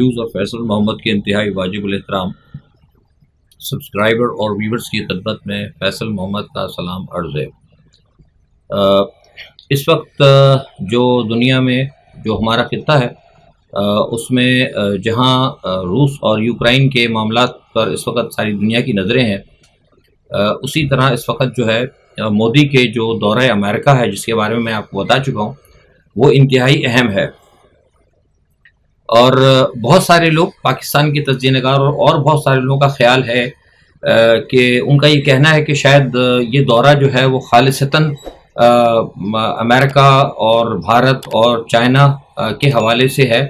Views اور فیصل محمد کے انتہائی واجب الاحترام سبسکرائبر اور ویورز کی خدمت میں فیصل محمد کا سلام عرض ہے۔ اس وقت جو دنیا میں جو ہمارا خطہ ہے اس میں جہاں روس اور یوکرائن کے معاملات پر اس وقت ساری دنیا کی نظریں ہیں، اسی طرح اس وقت جو ہے مودی کے جو دورہ امریکہ ہے، جس کے بارے میں آپ کو بتا چکا ہوں، وہ انتہائی اہم ہے۔ اور بہت سارے لوگ پاکستان کے تجزیہ نگار اور بہت سارے لوگوں کا خیال ہے کہ ان کا یہ کہنا ہے کہ شاید یہ دورہ جو ہے وہ خالصتاً امریکہ اور بھارت اور چائنا کے حوالے سے ہے،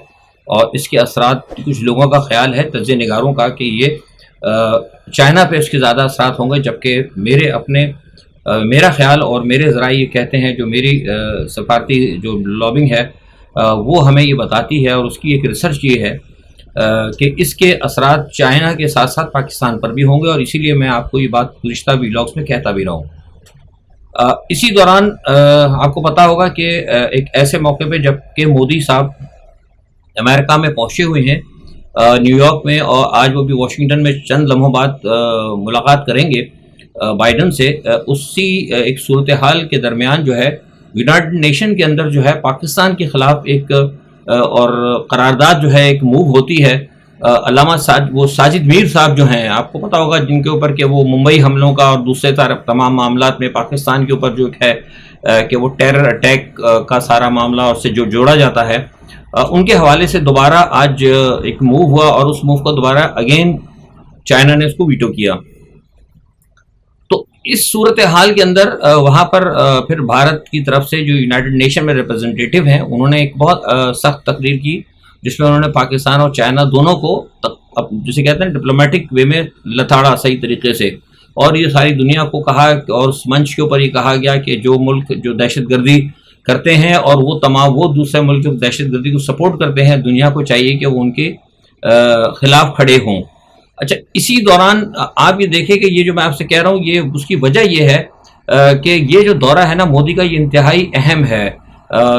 اور اس کے اثرات کچھ لوگوں کا خیال ہے، تجزیہ نگاروں کا، کہ یہ چائنا پہ اس کے زیادہ اثرات ہوں گے، جبکہ میرا خیال اور میرے ذرائع یہ کہتے ہیں، جو میری سفارتی جو لابنگ ہے وہ ہمیں یہ بتاتی ہے، اور اس کی ایک ریسرچ یہ ہے کہ اس کے اثرات چائنا کے ساتھ ساتھ پاکستان پر بھی ہوں گے، اور اسی لیے میں آپ کو یہ بات گزشتہ ویلاگس میں کہتا بھی رہا ہوں۔ اسی دوران آپ کو پتا ہوگا کہ ایک ایسے موقع پہ جب کہ مودی صاحب امریکہ میں پہنچے ہوئے ہیں، نیو یارک میں، اور آج وہ بھی واشنگٹن میں چند لمحوں بعد ملاقات کریں گے بائیڈن سے، اسی ایک صورتحال کے درمیان جو ہے یونائٹڈ نیشن کے اندر جو ہے پاکستان کے خلاف ایک اور قرارداد جو ہے ایک موو ہوتی ہے۔ علامہ وہ ساجد میر صاحب جو ہیں، آپ کو پتا ہوگا، جن کے اوپر کہ وہ ممبئی حملوں کا اور دوسرے طرف تمام معاملات میں پاکستان کے اوپر جو ہے کہ وہ ٹیرر اٹیک کا سارا معاملہ اور سے جو جوڑا جاتا ہے، ان کے حوالے سے دوبارہ آج ایک موو ہوا، اور اس موو کو دوبارہ اگین چائنا نے اس کو ویٹو کیا۔ تو اس صورتحال کے اندر وہاں پر پھر بھارت کی طرف سے جو یونائٹڈ نیشن میں ریپرزنٹیٹیو ہیں، انہوں نے ایک بہت سخت تقریر کی، جس میں انہوں نے پاکستان اور چائنا دونوں کو جسے کہتے ہیں ڈپلومیٹک وے میں لتاڑا صحیح طریقے سے، اور یہ ساری دنیا کو کہا، اور اس منچ کے اوپر یہ کہا گیا کہ جو ملک جو دہشت گردی کرتے ہیں اور وہ دوسرے ملک جو دہشت گردی کو سپورٹ کرتے ہیں، دنیا کو چاہیے کہ وہ ان کے خلاف کھڑے ہوں۔ اچھا، اسی دوران آپ یہ دیکھیں کہ یہ جو میں آپ سے کہہ رہا ہوں، یہ اس کی وجہ یہ ہے کہ یہ جو دورہ ہے نا مودی کا، یہ انتہائی اہم ہے۔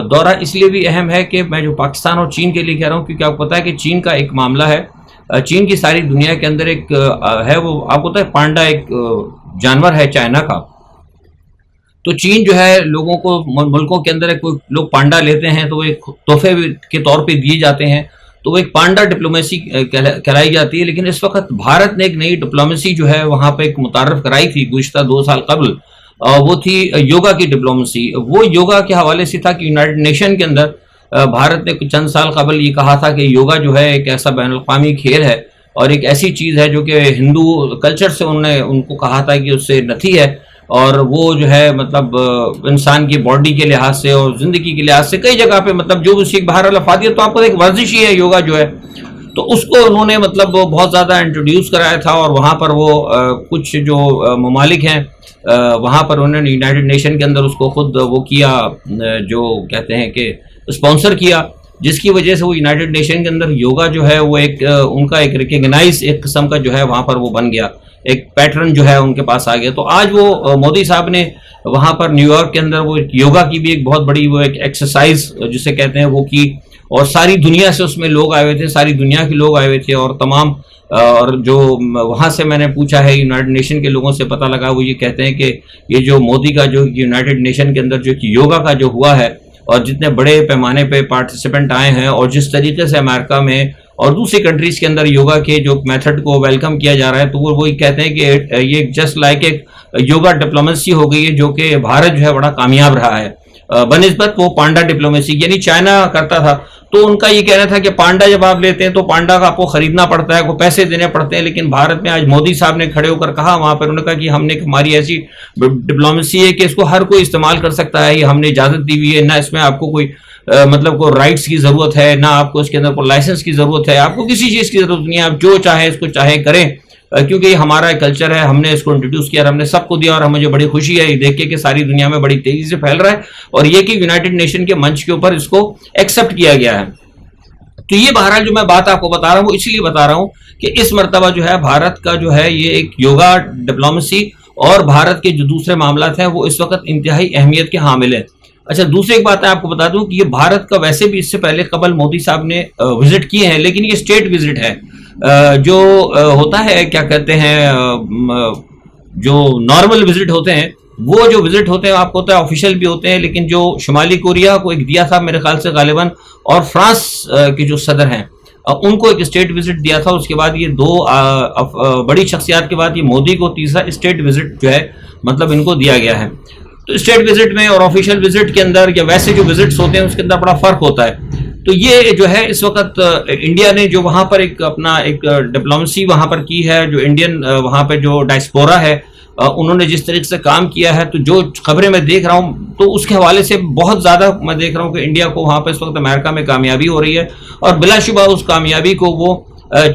دورہ اس لیے بھی اہم ہے کہ میں جو پاکستان اور چین کے لیے کہہ رہا ہوں، کیونکہ آپ کو پتا ہے کہ چین کا ایک معاملہ ہے، چین کی ساری دنیا کے اندر ایک ہے، وہ آپ کو پتا ہے پانڈا ایک جانور ہے چائنا کا، تو چین جو ہے لوگوں کو ملکوں کے اندر کوئی لوگ پانڈا لیتے ہیں تو وہ ایک تحفے کے طور پہ دیے جاتے ہیں، تو وہ ایک پانڈا ڈپلومیسی کرائی جاتی ہے۔ لیکن اس وقت بھارت نے ایک نئی ڈپلومیسی جو ہے وہاں پہ ایک متعارف کرائی تھی گزشتہ 2 سال قبل، وہ تھی یوگا کی ڈپلومیسی۔ وہ یوگا کے حوالے سے تھا کہ یونائٹڈ نیشن کے اندر بھارت نے چند سال قبل یہ کہا تھا کہ یوگا جو ہے ایک ایسا بین الاقوامی کھیل ہے اور ایک ایسی چیز ہے جو کہ ہندو کلچر سے انہوں نے ان کو کہا تھا کہ اس سے نتھی ہے، اور وہ جو ہے مطلب انسان کی باڈی کے لحاظ سے اور زندگی کے لحاظ سے کئی جگہ پہ مطلب جو اس کی باہر الفادیت، تو آپ کو ایک ورزش ہی ہے یوگا جو ہے، تو اس کو انہوں نے مطلب بہت زیادہ انٹروڈیوس کرایا تھا، اور وہاں پر وہ کچھ جو ممالک ہیں وہاں پر انہوں نے یونائٹڈ نیشن کے اندر اس کو خود وہ کیا، جو کہتے ہیں کہ اسپانسر کیا، جس کی وجہ سے وہ یونائٹڈ نیشن کے اندر یوگا جو ہے وہ ایک ان کا ایک ریکگنائز ایک قسم کا جو ہے وہاں پر وہ بن گیا، ایک پیٹرن جو ہے ان کے پاس آ گیا۔ تو آج وہ مودی صاحب نے وہاں پر نیو یارک کے اندر وہ یوگا کی بھی ایک بہت بڑی وہ ایک ایکسرسائز جسے کہتے ہیں وہ کی، اور ساری دنیا سے اس میں لوگ آئے ہوئے تھے، ساری دنیا کے لوگ آئے ہوئے تھے، اور تمام اور جو وہاں سے میں نے پوچھا ہے یونائٹڈ نیشن کے لوگوں سے پتہ لگا، وہ یہ کہتے ہیں کہ یہ جو مودی کا جو یونائٹڈ نیشن کے اندر جو یوگا کا جو ہوا ہے، اور جتنے بڑے پیمانے پہ پارٹیسپینٹ آئے ہیں، اور جس طریقے سے امریکہ میں اور دوسری کنٹریز کے اندر یوگا کے جو میتھڈ کو ویلکم کیا جا رہا ہے، تو وہ وہی کہتے ہیں کہ یہ جسٹ لائک ایک یوگا ڈپلومیسی ہو گئی ہے، جو کہ بھارت جو ہے بڑا کامیاب رہا ہے بنسبت وہ پانڈا ڈپلومیسی، یعنی چائنا کرتا تھا۔ تو ان کا یہ کہنا تھا کہ پانڈا جب آپ لیتے ہیں تو پانڈا کا آپ کو خریدنا پڑتا ہے، کو پیسے دینے پڑتے ہیں، لیکن بھارت میں آج مودی صاحب نے کھڑے ہو کر کہا وہاں پر، انہوں نے کہا کہ ہم نے ہماری ایسی ڈپلومیسی ہے کہ اس کو ہر کوئی استعمال کر سکتا ہے، یہ ہم نے اجازت دی ہوئی ہے، نہ اس میں آپ کو کوئی مطلب کوئی رائٹس کی ضرورت ہے، نہ آپ کو اس کے اندر کوئی لائسنس کی ضرورت ہے، آپ کو کسی چیز کی ضرورت نہیں ہے، آپ جو چاہیں اس کو چاہے کریں، کیونکہ یہ ہمارا کلچر ہے، ہم نے اس کو انٹروڈیوس کیا اور ہم نے سب کو دیا، اور مجھے بڑی خوشی ہے یہ دیکھ کے کہ ساری دنیا میں بڑی تیزی سے پھیل رہا ہے، اور یہ کہ یونائٹڈ نیشن کے منچ کے اوپر اس کو ایکسیپٹ کیا گیا ہے۔ تو یہ بہرحال جو میں بات آپ کو بتا رہا ہوں وہ اس لیے بتا رہا ہوں کہ اس مرتبہ جو ہے بھارت کا جو ہے یہ ایک یوگا ڈپلومیسی اور بھارت کے جو دوسرے معاملات ہیں وہ اس وقت انتہائی اہمیت کے حامل ہیں۔ اچھا دوسری ایک بات ہے آپ کو بتا دوں کہ یہ بھارت کا ویسے بھی اس سے پہلے قبل مودی صاحب نے وزٹ کیے ہیں، لیکن یہ اسٹیٹ وزٹ ہے، جو ہوتا ہے کیا کہتے ہیں جو نارمل وزٹ ہوتے ہیں، وہ جو وزٹ ہوتے ہیں آپ کو ہوتا ہے آفیشیل بھی ہوتے ہیں، لیکن جو شمالی کوریا کو ایک دیا تھا میرے خیال سے غالباً، اور فرانس کے جو صدر ہیں ان کو ایک اسٹیٹ وزٹ دیا تھا، اس کے بعد یہ دو بڑی شخصیات کے بعد یہ مودی کو تیسرا اسٹیٹ وزٹ جو ہے مطلب ان کو دیا گیا ہے. تو اسٹیٹ وزٹ میں اور آفیشیل وزٹ کے اندر یا ویسے جو وزٹس ہوتے ہیں اس کے اندر بڑا فرق ہوتا ہے. تو یہ جو ہے اس وقت انڈیا نے جو وہاں پر ایک اپنا ایک ڈپلومیسی وہاں پر کی ہے، جو انڈین وہاں پہ جو ڈائسپورا ہے انہوں نے جس طریقے سے کام کیا ہے، تو جو خبریں میں دیکھ رہا ہوں تو اس کے حوالے سے بہت زیادہ میں دیکھ رہا ہوں کہ انڈیا کو وہاں پہ اس وقت امریکہ میں کامیابی ہو رہی ہے، اور بلا شبہ اس کامیابی کو وہ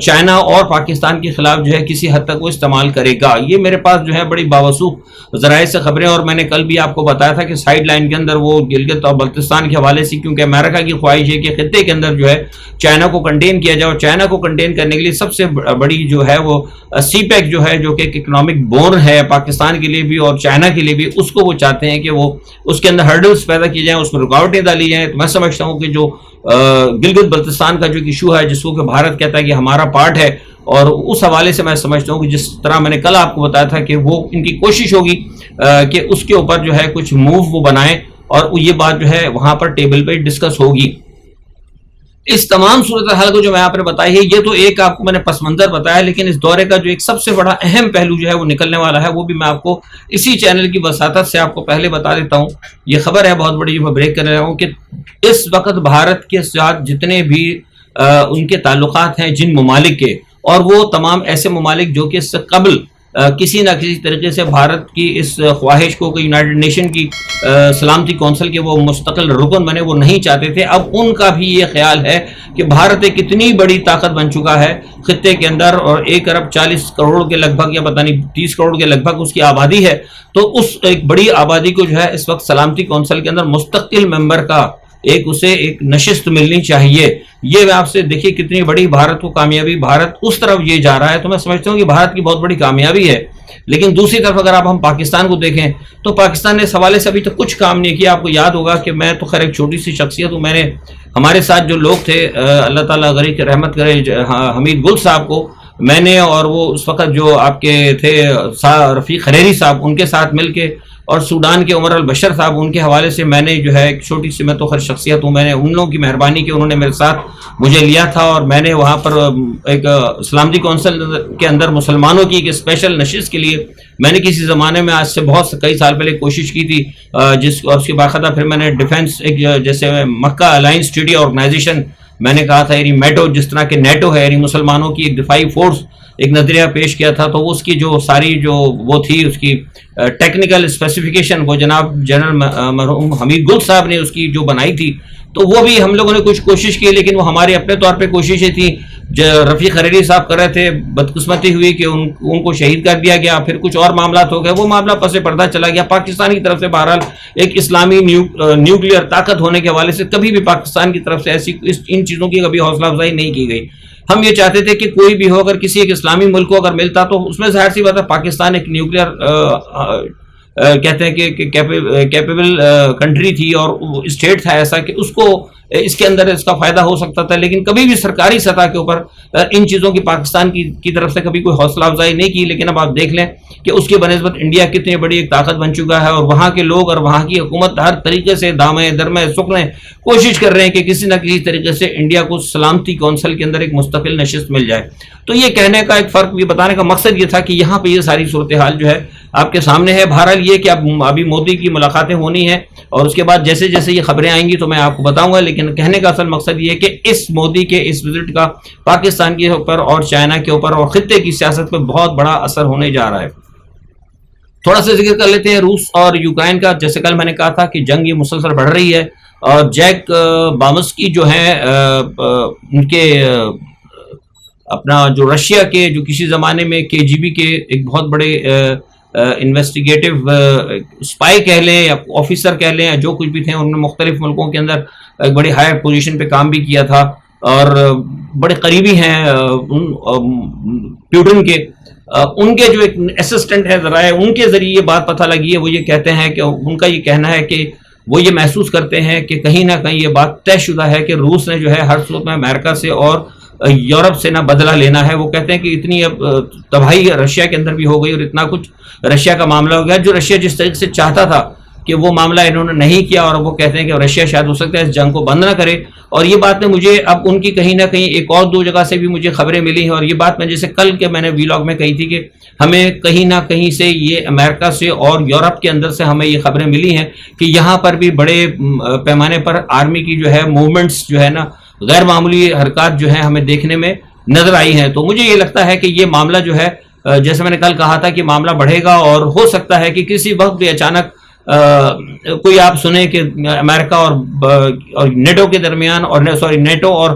چائنا اور پاکستان کے خلاف جو ہے کسی حد تک وہ استعمال کرے گا. یہ میرے پاس جو ہے بڑی باوثوق ذرائع سے خبریں، اور میں نے کل بھی آپ کو بتایا تھا کہ سائیڈ لائن کے اندر وہ گلگت اور بلتستان کے حوالے سے، کیونکہ امریکہ کی خواہش ہے کہ خطے کے اندر جو ہے چائنا کو کنٹین کیا جائے، اور چائنا کو کنٹین کرنے کے لیے سب سے بڑی جو ہے وہ سی پیک جو ہے، جو کہ ایک اکنامک بون ہے پاکستان کے لیے بھی اور چائنا کے لیے بھی، اس کو وہ چاہتے ہیں کہ وہ اس کے اندر ہرڈلز پیدا کی جائیں، اس میں رکاوٹیں ڈالی جائیں. تو میں سمجھتا ہوں کہ جو گلگت بلتستان کا جو ایشو ہے جس کو کہ بھارت کہتا ہے کہ ہمارا پارٹ ہے، اور اس حوالے سے میں سمجھتا ہوں کہ جس طرح میں نے کل آپ کو بتایا تھا کہ وہ ان کی کوشش ہوگی کہ اس کے اوپر جو ہے کچھ موو وہ بنائیں، اور یہ بات جو ہے وہاں پر ٹیبل پہ ڈسکس ہوگی. اس تمام صورتحال کو جو میں آپ نے بتائی ہے، یہ تو ایک آپ کو میں نے پس منظر بتایا، لیکن اس دورے کا جو ایک سب سے بڑا اہم پہلو جو ہے وہ نکلنے والا ہے، وہ بھی میں آپ کو اسی چینل کی وساطت سے آپ کو پہلے بتا دیتا ہوں. یہ خبر ہے بہت بڑی جو میں بریک کر رہا ہوں کہ اس وقت بھارت کے ساتھ جتنے بھی ان کے تعلقات ہیں جن ممالک کے، اور وہ تمام ایسے ممالک جو کہ اس سے قبل کسی نہ کسی طریقے سے بھارت کی اس خواہش کو کہ یونائٹڈ نیشن کی سلامتی کونسل کے وہ مستقل رکن بنے، وہ نہیں چاہتے تھے. اب ان کا بھی یہ خیال ہے کہ بھارت ایک اتنی بڑی طاقت بن چکا ہے خطے کے اندر، اور 1 ارب 40 کروڑ کے لگ بھگ یا پتہ نہیں 30 کروڑ کے لگ بھگ اس کی آبادی ہے. تو اس ایک بڑی آبادی کو جو ہے اس وقت سلامتی کونسل کے اندر مستقل ممبر کا اسے ایک نشست ملنی چاہیے. یہ آپ سے دیکھیے کتنی بڑی بھارت کو کامیابی، بھارت اس طرف یہ جا رہا ہے. تو میں سمجھتا ہوں کہ بھارت کی بہت بڑی کامیابی ہے. لیکن دوسری طرف اگر آپ ہم پاکستان کو دیکھیں تو پاکستان نے اس حوالے سے ابھی تک کچھ کام نہیں کیا. آپ کو یاد ہوگا کہ میں تو خیر ایک چھوٹی سی شخصیت ہوں، میں نے ہمارے ساتھ جو لوگ تھے اللہ تعالیٰ غریق رحمت کرے حمید گل صاحب کو، میں نے اور وہ اس وقت جو آپ کے تھے رفیق حریری صاحب، ان کے ساتھ مل کے، اور سوڈان کے عمر البشر صاحب، ان کے حوالے سے میں نے جو ہے ایک چھوٹی سی، میں تو خیر شخصیت ہوں، میں نے ان لوگوں کی مہربانی کی، انہوں نے میرے ساتھ مجھے لیا تھا، اور میں نے وہاں پر ایک سلامتی کونسل کے اندر مسلمانوں کی ایک اسپیشل نشست کے لیے میں نے کسی زمانے میں آج سے بہت کئی سال پہلے کوشش کی تھی، اور اس کے باقاعدہ پھر میں نے ڈیفنس ایک جیسے مکہ الائنس ٹریٹی آرگنائزیشن میں نے کہا تھا، یعنی میٹو جس طرح کے نیٹو ہے، یعنی مسلمانوں کی ایک دفاعی فورس ایک نظریہ پیش کیا تھا. تو اس کی جو ساری جو وہ تھی اس کی ٹیکنیکل اسپیسیفیکیشن وہ جناب جنرل مرحوم حمید گل صاحب نے اس کی جو بنائی تھی. تو وہ بھی ہم لوگوں نے کچھ کوشش کی، لیکن وہ ہمارے اپنے طور پہ کوششیں تھیں. رفیق حریری صاحب کر رہے تھے، بدقسمتی ہوئی کہ ان کو شہید کر دیا گیا، پھر کچھ اور معاملات ہو گئے، وہ معاملہ پس پردہ چلا گیا. پاکستان کی طرف سے بہرحال ایک اسلامی نیوکلیئر طاقت ہونے کے حوالے سے کبھی بھی پاکستان کی طرف سے ایسی ان چیزوں کی کبھی حوصلہ افزائی نہیں کی گئی. ہم یہ چاہتے تھے کہ کوئی بھی ہو، اگر کسی ایک اسلامی ملک کو اگر ملتا تو اس میں ظاہر سی بات ہے پاکستان ایک نیوکلیئر کہتے ہیں کہ کیپیبل کنٹری تھی، اور اسٹیٹ تھا ایسا کہ اس کو اس کے اندر اس کا فائدہ ہو سکتا تھا. لیکن کبھی بھی سرکاری سطح کے اوپر ان چیزوں کی پاکستان کی طرف سے کبھی کوئی حوصلہ افزائی نہیں کی. لیکن اب آپ دیکھ لیں کہ اس کے بنسبت انڈیا کتنی بڑی ایک طاقت بن چکا ہے، اور وہاں کے لوگ اور وہاں کی حکومت ہر طریقے سے دامے درمے سکنے کوشش کر رہے ہیں کہ کسی نہ کسی طریقے سے انڈیا کو سلامتی کونسل کے اندر ایک مستقل نشست مل جائے. تو یہ کہنے کا ایک فرق، یہ بتانے کا مقصد یہ تھا کہ یہاں پہ یہ ساری صورتحال جو ہے آپ کے سامنے ہے. بہرحال یہ کہ ابھی مودی کی ملاقاتیں ہونی ہیں، اور اس کے بعد جیسے جیسے یہ خبریں آئیں گی تو میں آپ کو بتاؤں گا. لیکن کہنے کا اصل مقصد یہ ہے کہ اس مودی کے اس وزٹ کا پاکستان کے اوپر اور چائنا کے اوپر اور خطے کی سیاست پہ بہت بڑا اثر ہونے جا رہا ہے. تھوڑا سا ذکر کر لیتے ہیں روس اور یوکرائن کا. جیسے کل میں نے کہا تھا کہ جنگ یہ مسلسل بڑھ رہی ہے، اور جیک بامسکی جو ہیں ان کے اپنا جو رشیا کے جو کسی زمانے میں KGB کے ایک بہت بڑے انویسٹیگیٹو اسپائی کہہ لیں یا آفیسر کہہ لیں یا جو کچھ بھی تھے، انہوں نے مختلف ملکوں کے اندر ایک بڑی ہائی پوزیشن پہ کام بھی کیا تھا، اور بڑے قریبی ہیں پیوٹن کے. ان کے جو ایک اسسٹنٹ ہے ذرائع، ان کے ذریعے یہ بات پتہ لگی ہے. وہ یہ کہتے ہیں کہ ان کا یہ کہنا ہے کہ وہ یہ محسوس کرتے ہیں کہ کہیں نہ کہیں یہ بات طے شدہ ہے کہ روس نے جو ہے ہر صورت میں امریکہ سے اور یورپ سے نہ بدلہ لینا ہے. وہ کہتے ہیں کہ اتنی اب تباہی رشیا کے اندر بھی ہو گئی اور اتنا کچھ رشیا کا معاملہ ہو گیا جو رشیا جس طریقے سے چاہتا تھا کہ وہ معاملہ انہوں نے نہیں کیا, اور وہ کہتے ہیں کہ رشیا شاید ہو سکتا ہے اس جنگ کو بند نہ کرے. اور یہ بات میں مجھے اب ان کی کہیں نہ کہیں ایک اور دو جگہ سے بھی مجھے خبریں ملی ہیں, اور یہ بات میں جیسے کل کے میں نے ویلاگ میں کہی تھی کہ ہمیں کہیں نہ کہیں سے یہ امریکہ سے اور یورپ کے اندر سے ہمیں یہ خبریں ملی ہیں کہ یہاں پر بھی بڑے پیمانے پر آرمی کی جو ہے موومنٹس جو ہے نا, غیر معمولی حرکات جو ہے ہمیں دیکھنے میں نظر آئی ہیں. تو مجھے یہ لگتا ہے کہ یہ معاملہ جو ہے جیسے میں نے کل کہا تھا کہ معاملہ بڑھے گا, اور ہو سکتا ہے کہ کسی وقت بھی اچانک کوئی آپ سنیں کہ امریکہ اور نیٹو کے درمیان اور نیٹو اور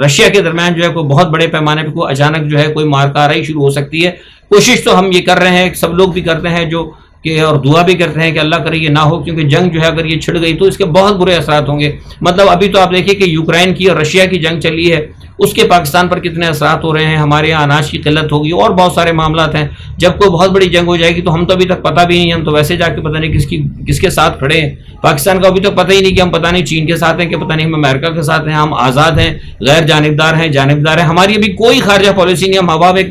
رشیا کے درمیان جو ہے کوئی بہت بڑے پیمانے پہ کوئی اچانک جو ہے کوئی مارکارائی شروع ہو سکتی ہے. کوشش تو ہم یہ کر رہے ہیں, سب لوگ بھی کرتے ہیں جو کہ, اور دعا بھی کرتے ہیں کہ اللہ کرے یہ نہ ہو, کیونکہ جنگ جو ہے اگر یہ چھڑ گئی تو اس کے بہت برے اثرات ہوں گے. مطلب ابھی تو آپ دیکھیے کہ یوکرائن کی اور رشیا کی جنگ چلی ہے, اس کے پاکستان پر کتنے اثرات ہو رہے ہیں. ہمارے یہاں اناج کی قلت ہوگی اور بہت سارے معاملات ہیں. جب کوئی بہت بڑی جنگ ہو جائے گی تو ہم تو ابھی تک پتہ بھی نہیں, ہم تو ویسے جا کے پتہ نہیں کس کے ساتھ کھڑے ہیں. پاکستان کو ابھی تک پتہ ہی نہیں کہ ہم پتہ نہیں چین کے ساتھ ہیں کہ پتہ نہیں ہم امریکہ کے ساتھ ہیں. ہم آزاد ہیں, غیر جانبدار ہیں. ہماری ابھی کوئی خارجہ پالیسی نہیں. ہم ہوا میں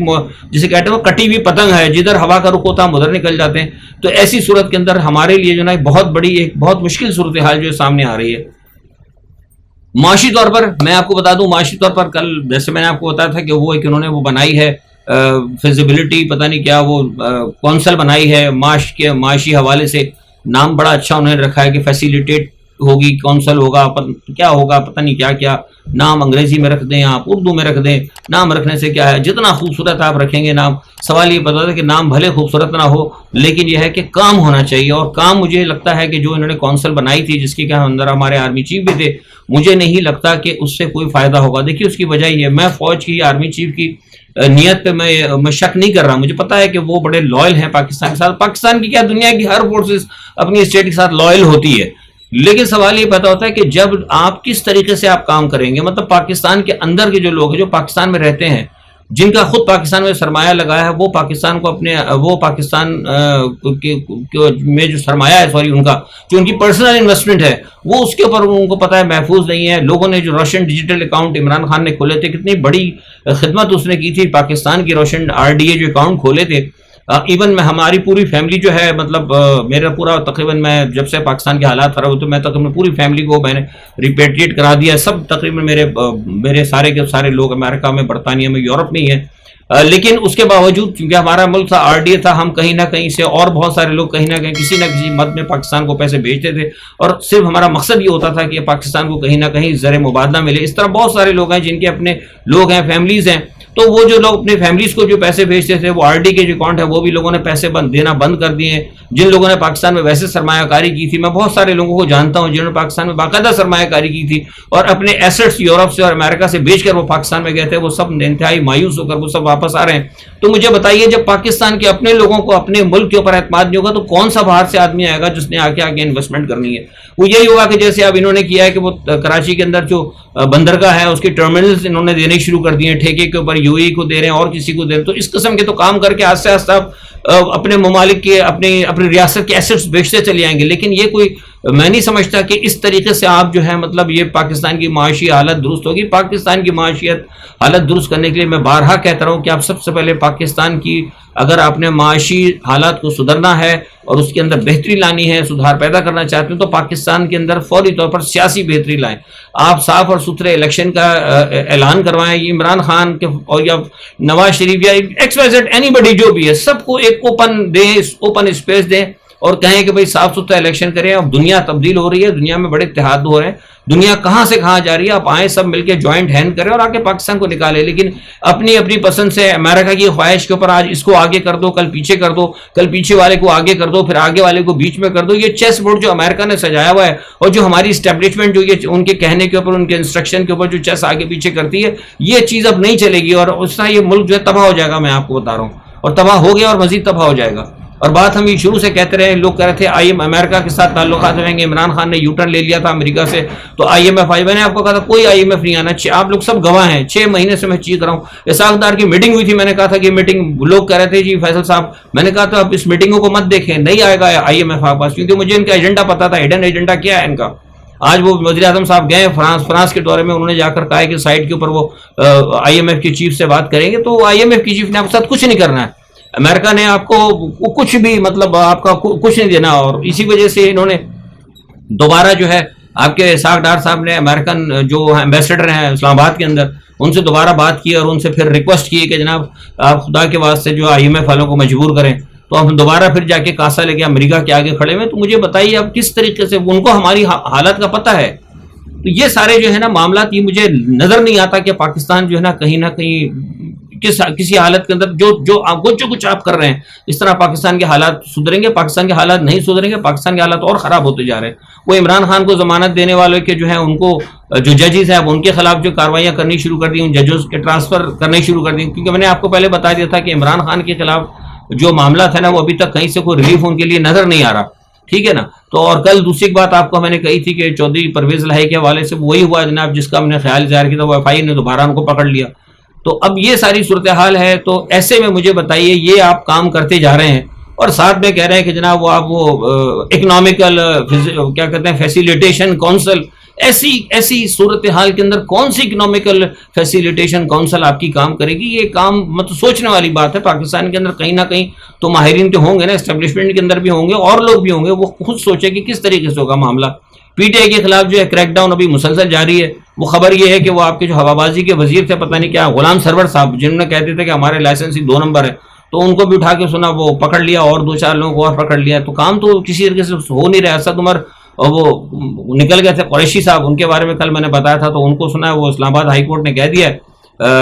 جسے کہتے ہیں وہ کٹی ہوئی پتنگ ہے, جدھر ہوا کا رخ ہوتا ہم ادھر نکل جاتے ہیں. تو ایسی صورت کے اندر ہمارے لیے جو نا بہت بڑی ایک بہت مشکل صورتحال جو سامنے آ رہی ہے. معاشی طور پر میں آپ کو بتا دوں, معاشی طور پر کل جیسے میں نے آپ کو بتایا تھا کہ وہ ایک انہوں نے وہ بنائی ہے فیزیبلٹی پتہ نہیں کیا وہ کونسل بنائی ہے معاشی حوالے سے. نام بڑا اچھا انہوں نے رکھا ہے کہ فیسیلیٹیٹ ہوگی, کونسل ہوگا, کیا ہوگا پتہ نہیں کیا کیا نام انگریزی میں رکھ دیں, آپ اردو میں رکھ دیں. نام رکھنے سے کیا ہے, جتنا خوبصورت آپ رکھیں گے نام, سوال یہ پتا تھا کہ نام بھلے خوبصورت نہ ہو لیکن یہ ہے کہ کام ہونا چاہیے. اور کام مجھے لگتا ہے کہ جو انہوں نے کونسل بنائی تھی جس کے کیا اندر ہمارے آرمی چیف بھی تھے, مجھے نہیں لگتا کہ اس سے کوئی فائدہ ہوگا. دیکھیے اس کی وجہ یہ ہے, میں فوج کی آرمی چیف کی نیت پہ میں شک نہیں کر رہا. مجھے پتا ہے کہ وہ بڑے لائل ہیں پاکستان کے ساتھ. پاکستان کی کیا دنیا کی ہر فورسز اپنی اسٹیٹ کے ساتھ لائل ہوتی ہے, لیکن سوال یہ پیدا ہوتا ہے کہ جب آپ کس طریقے سے آپ کام کریں گے. مطلب پاکستان کے اندر کے جو لوگ ہیں جو پاکستان میں رہتے ہیں, جن کا خود پاکستان میں سرمایہ لگایا ہے, وہ پاکستان کو اپنے وہ پاکستان میں جو سرمایہ ہے ان کا جو ان کی پرسنل انویسٹمنٹ ہے وہ اس کے اوپر ان کو پتہ ہے محفوظ نہیں ہے. لوگوں نے جو روشن ڈیجیٹل اکاؤنٹ عمران خان نے کھولے تھے, کتنی بڑی خدمت اس نے کی تھی پاکستان کی روشن RDA جو اکاؤنٹ کھولے تھے. ایون میں ہماری پوری فیملی جو ہے مطلب میرا پورا تقریباً میں جب سے پاکستان کے حالات خراب ہوئے تو میں تقریباً پوری فیملی کو میں نے ریپیٹریٹ کرا دیا. سب تقریباً میرے سارے کے سارے لوگ امریکہ میں, برطانیہ میں, یورپ میں ہی ہیں. لیکن اس کے باوجود چونکہ ہمارا ملک تھا, RDA تھا, ہم کہیں نہ کہیں سے اور بہت سارے لوگ کہیں نہ کہیں کسی نہ کسی مد میں پاکستان کو پیسے بھیجتے تھے, اور صرف ہمارا مقصد یہ ہوتا تھا کہ پاکستان کو کہیں نہ کہیں زر مبادلہ ملے. اس طرح بہت سارے لوگ ہیں جن کے اپنے لوگ ہیں, فیملیز ہیں, تو وہ جو لوگ اپنے فیملیز کو جو پیسے بھیجتے تھے وہ RD کے جو اکاؤنٹ ہے وہ بھی لوگوں نے پیسے دینا بند کر دیے ہیں. جن لوگوں نے پاکستان میں ویسے سرمایہ کاری کی تھی, میں بہت سارے لوگوں کو جانتا ہوں جنہوں نے پاکستان میں باقاعدہ سرمایہ کاری کی تھی اور اپنے ایسٹس یورپ سے اور امریکہ سے بیچ کر وہ پاکستان میں گئے تھے, وہ سب انتہائی مایوس ہو کر وہ سب واپس آ رہے ہیں. تو مجھے بتائیے جب پاکستان کے اپنے لوگوں کو اپنے ملک کے اوپر اعتماد نہیں ہوگا تو کون سا باہر سے آدمی آئے گا جس نے آگے انویسٹمنٹ کرنی ہے. وہ یہی ہوگا کہ جیسے اب انہوں نے کیا ہے کہ وہ کراچی کے اندر جو بندرگاہ ہے اس کے ٹرمینلز انہوں نے دینے شروع کر دیے ہیں ٹھیکے کے اوپر, UAE کو دے رہے ہیں اور کسی کو دے رہے ہیں. تو اس قسم کے تو کام کر کے آہستہ آہستہ اپنے ممالک کے اپنی ریاست کے ایسٹس بیچتے چلے جائیں گے. لیکن یہ کوئی میں نہیں سمجھتا کہ اس طریقے سے آپ جو ہے مطلب یہ پاکستان کی معاشی حالت درست ہوگی. پاکستان کی معاشیت حالت درست کرنے کے لیے میں بارہا کہتا رہا ہوں کہ آپ سب سے پہلے پاکستان کی اگر آپ نے معاشی حالات کو سدھرنا ہے اور اس کے اندر بہتری لانی ہے, سدھار پیدا کرنا چاہتے ہیں, تو پاکستان کے اندر فوری طور پر سیاسی بہتری لائیں. آپ صاف اور ستھرے الیکشن کا اعلان کروائیں. یہ عمران خان کے اور یا نواز شریف یا XYZ اینی بڈی جو بھی ہے, سب کو ایک اوپن اسپیس دیں اور کہیں کہ بھئی صاف ستھرا الیکشن کریں. اب دنیا تبدیل ہو رہی ہے, دنیا میں بڑے اتحاد ہو رہے ہیں, دنیا کہاں سے کہاں جا رہی ہے. آپ آئیں سب مل کے جوائنٹ ہینڈ کریں اور آ کے پاکستان کو نکالیں. لیکن اپنی پسند سے امریکہ کی خواہش کے اوپر آج اس کو آگے کر دو, کل پیچھے کر دو, کل پیچھے والے کو آگے کر دو, پھر آگے والے کو بیچ میں کر دو. یہ چیس بورڈ جو امریکہ نے سجایا ہوا ہے اور جو ہماری اسٹیبلشمنٹ جو یہ ان کے کہنے کے اوپر, ان کے انسٹرکشن کے اوپر جو چیس آگے پیچھے کرتی ہے, یہ چیز اب نہیں چلے گی اور اس طرح یہ ملک جو ہے تباہ ہو جائے گا. میں آپ کو بتا رہا ہوں, اور تباہ ہو گیا اور مزید تباہ ہو جائے گا. اور بات ہم یہ شروع سے کہتے رہے، لوگ کہہ رہے تھے امریکہ کے ساتھ تعلقات رہیں گے، عمران خان نے یو ٹرن لے لیا تھا امریکہ سے تو IMF آئی. میں نے آپ کو کہا تھا کوئی IMF نہیں آنا، آپ لوگ سب گواہ ہیں، 6 مہینے سے میں چیخ رہا ہوں. اسحاق ڈار کی میٹنگ ہوئی تھی، میں نے کہا تھا کہ میٹنگ، لوگ کہہ رہے تھے جی فیصل صاحب، میں نے کہا تھا اب اس میٹنگوں کو مت دیکھیں، نہیں آئے گا IMF آپ پاس، کیونکہ مجھے ان کا ایجنڈا پتا تھا، ہڈن ایجنڈا کیا ہے ان کا. آج وہ وزیر اعظم صاحب گئے فرانس کے دورے میں، انہوں نے جا کر کہا ہے کہ سائٹ کے اوپر وہ IMF کی چیف سے بات کریں گے، تو IMF کی چیف نے آپ کے ساتھ کچھ نہیں کرنا ہے، امریکہ نے آپ کو کچھ بھی مطلب آپ کا کچھ نہیں دینا. اور اسی وجہ سے انہوں نے دوبارہ جو ہے آپ کے اسحاق ڈار صاحب نے امریکن جو ایمبیسڈر ہیں اسلام آباد کے اندر، ان سے دوبارہ بات کی اور ان سے پھر ریکویسٹ کی کہ جناب آپ خدا کے واسطے جو IMF والوں کو مجبور کریں. تو ہم دوبارہ پھر جا کے کاسا لے کے امریکہ کے آگے کھڑے ہوئے. تو مجھے بتائیے اب کس طریقے سے ان کو ہماری حالت کا پتہ ہے. تو یہ سارے جو ہے نا معاملات، یہ مجھے نظر نہیں آتا کہ پاکستان جو ہے نا کہیں کسی حالت کے اندر جو کچھ آپ کر رہے ہیں اس طرح پاکستان کے حالات سدھریں گے. پاکستان کے حالات نہیں سدھریں گے، پاکستان کے حالات اور خراب ہوتے جا رہے ہیں. وہ عمران خان کو ضمانت دینے والے کے جو ہیں ان کو جو ججز ہیں اب ان کے خلاف جو کاروائیاں کرنی شروع کر دی، ان ججز کے ٹرانسفر کرنے شروع کر دی، کیونکہ میں نے آپ کو پہلے بتا دیا تھا کہ عمران خان کے خلاف جو معاملہ تھا نا وہ ابھی تک کہیں سے کوئی ریلیف ان کے لیے نظر نہیں آ رہا. ٹھیک ہے نا. تو اور کل دوسری بات آپ کو میں نے کہی تھی کہ چودھری پرویز الہی کے حوالے سے وہی ہوا جناب جس کا ہم نے خیال ظاہر کیا تھا، وہ FI نے دوبارہ ان کو پکڑ لیا. تو اب یہ ساری صورتحال ہے. تو ایسے میں مجھے بتائیے یہ آپ کام کرتے جا رہے ہیں اور ساتھ میں کہہ رہے ہیں کہ جناب وہ اکنامیکل کیا کہتے ہیں فیسیلیٹیشن کونسل. ایسی صورتحال کے اندر کون سی اکنامیکل فیسیلیٹیشن کونسل آپ کی کام کرے گی؟ یہ کام مطلب سوچنے والی بات ہے. پاکستان کے اندر کہیں نہ کہیں تو ماہرین تو ہوں گے نا، اسٹیبلشمنٹ کے اندر بھی ہوں گے اور لوگ بھی ہوں گے، وہ خود سوچے کہ کس طریقے سے ہوگا معاملہ. PTI کے خلاف جو ہے کریک ڈاؤن ابھی مسلسل جاری ہے. وہ خبر یہ ہے کہ وہ آپ کے جو ہوا بازی کے وزیر تھے پتہ نہیں کیا غلام سرور صاحب، جنہوں نے کہتے تھے کہ ہمارے لائسنس ہی 2 نمبر ہے، تو ان کو بھی اٹھا کے سنا وہ پکڑ لیا اور 2-4 لوگوں کو اور پکڑ لیا. تو کام تو کسی طریقے سے ہو نہیں رہا. اسد عمر اور وہ نکل گئے تھے قریشی صاحب، ان کے بارے میں کل میں نے بتایا تھا، تو ان کو سنا وہ اسلام آباد ہائی کورٹ نے کہہ دیا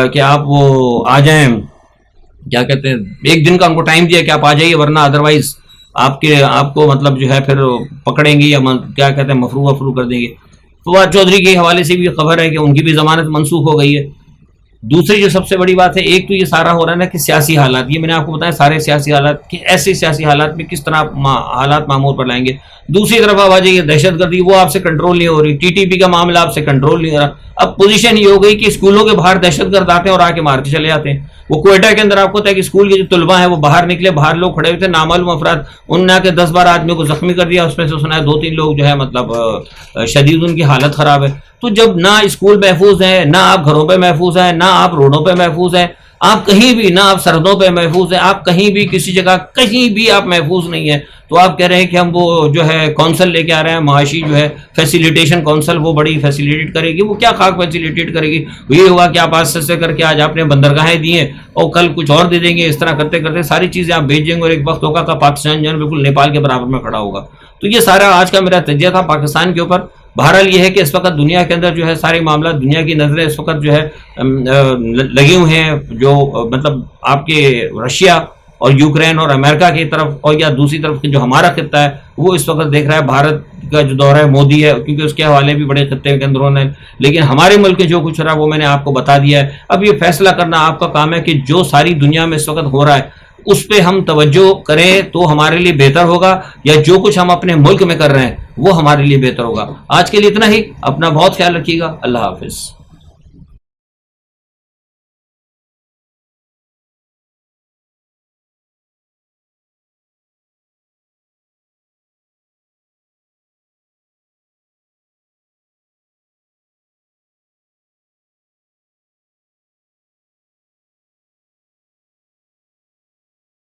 کہ آپ وہ آ جائیں، کیا کہتے ہیں 1 دن کا ان کو ٹائم دیا کہ آپ آ جائیے، ورنہ ادروائز آپ کو مطلب جو ہے پھر پکڑیں گے یا کیا کہتے ہیں مفروغ کر دیں گے. فواد چودھری کے حوالے سے بھی خبر ہے کہ ان کی بھی ضمانت منسوخ ہو گئی ہے. دوسری جو سب سے بڑی بات ہے، ایک تو یہ سارا ہو رہا ہے نا کہ سیاسی حالات، یہ میں نے آپ کو بتایا سارے سیاسی حالات کہ ایسے سیاسی حالات میں کس طرح حالات معمول پر لائیں گے. دوسری طرف آپ آ جائیے دہشت گردی، وہ آپ سے کنٹرول نہیں ہو رہی. TTP کا معاملہ آپ سے کنٹرول نہیں ہو رہا. اب پوزیشن یہ ہو گئی کہ اسکولوں کے باہر دہشت گرد آتے ہیں اور آ کے مار کے چلے جاتے ہیں. وہ کوئٹہ کے اندر آپ کو پتا ہے کہ اسکول کے جو طلباء ہیں وہ باہر نکلے، باہر لوگ کھڑے ہوئے تھے، نامعلوم افراد، انہوں نے آ کے 10-12 آدمیوں کو زخمی کر دیا. اس میں سے سنا ہے 2-3 لوگ جو ہے مطلب شدید ان کی حالت خراب ہے. تو جب نہ اسکول محفوظ ہیں، نہ آپ گھروں پہ محفوظ ہیں، نہ آپ روڈوں پہ محفوظ ہیں، آپ کہیں بھی، نہ آپ سرحدوں پہ محفوظ ہیں، آپ کہیں بھی کسی جگہ کہیں بھی آپ محفوظ نہیں ہیں، تو آپ کہہ رہے ہیں کہ ہم وہ جو ہے کونسل لے کے آ رہے ہیں، معاشی جو ہے فیسیلیٹیشن کونسل، وہ بڑی فیسیلیٹیٹ کرے گی. وہ کیا خاک فیسیلیٹیٹ کرے گی؟ یہ ہوا کہ آپ آج سے کر کے آج آپ نے بندرگاہیں دی ہیں اور کل کچھ اور دے دیں گے. اس طرح کرتے کرتے ساری چیزیں آپ بھیج دیں گے اور ایک وقت ہوگا کہ پاکستان جو ہے بالکل نیپال کے برابر میں کھڑا ہوگا. تو یہ سارا آج کا میرا تجزیہ تھا پاکستان کے اوپر. بہرحال یہ ہے کہ اس وقت دنیا کے اندر جو ہے سارے معاملات، دنیا کی نظریں اس وقت جو ہے لگی ہوئے ہیں، جو مطلب آپ کے رشیا اور یوکرین اور امریکہ کی طرف، اور یا دوسری طرف جو ہمارا خطہ ہے وہ اس وقت دیکھ رہا ہے بھارت کا جو دورہ مودی ہے، کیونکہ اس کے حوالے بھی بڑے خطے کے اندر ہونے ہیں. لیکن ہمارے ملک جو کچھ رہا وہ میں نے آپ کو بتا دیا ہے. اب یہ فیصلہ کرنا آپ کا کام ہے کہ جو ساری دنیا میں اس وقت ہو رہا ہے اس پہ ہم توجہ کریں تو ہمارے لیے بہتر ہوگا، یا جو کچھ ہم اپنے ملک میں کر رہے ہیں وہ ہمارے لیے بہتر ہوگا. آج کے لیے اتنا ہی. اپنا بہت خیال رکھیے گا. اللہ حافظ.